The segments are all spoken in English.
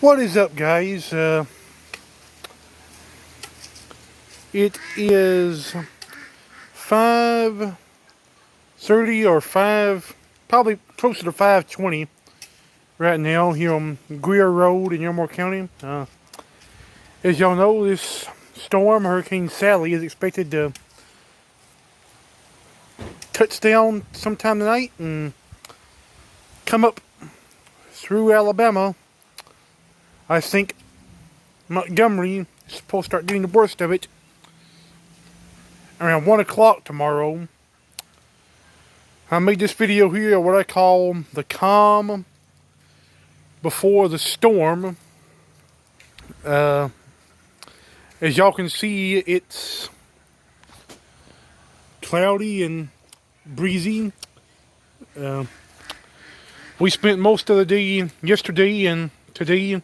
What is up, guys? It is 5:30 or 5, probably closer to 5:20 right now here on Greer Road in Yellowmore County. As y'all know, this storm, Hurricane Sally, is expected to touch down sometime tonight and come up through Alabama. I think Montgomery is supposed to start doing the worst of it around 1 o'clock tomorrow. I made this video here, what I call the calm before the storm. As y'all can see, it's cloudy and breezy. We spent most of the day yesterday and today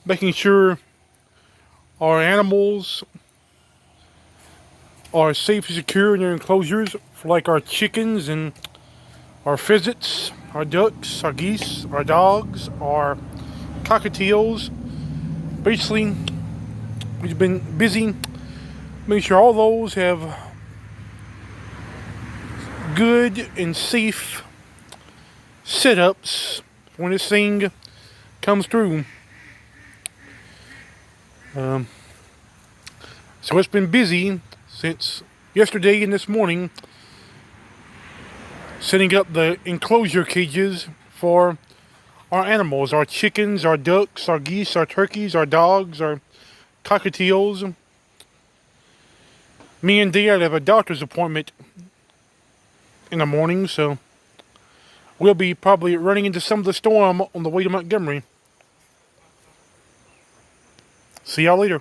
making sure our animals are safe and secure in their enclosures, for like our chickens and our pheasants, our ducks, our geese, our dogs, our cockatiels. Basically, we've been busy making sure all those have good and safe setups when this thing comes through. So it's been busy since yesterday and this morning, setting up the enclosure cages for our animals, our chickens, our ducks, our geese, our turkeys, our dogs, our cockatiels. Me and Dad have a doctor's appointment in the morning, so we'll be probably running into some of the storm on the way to Montgomery. See y'all later.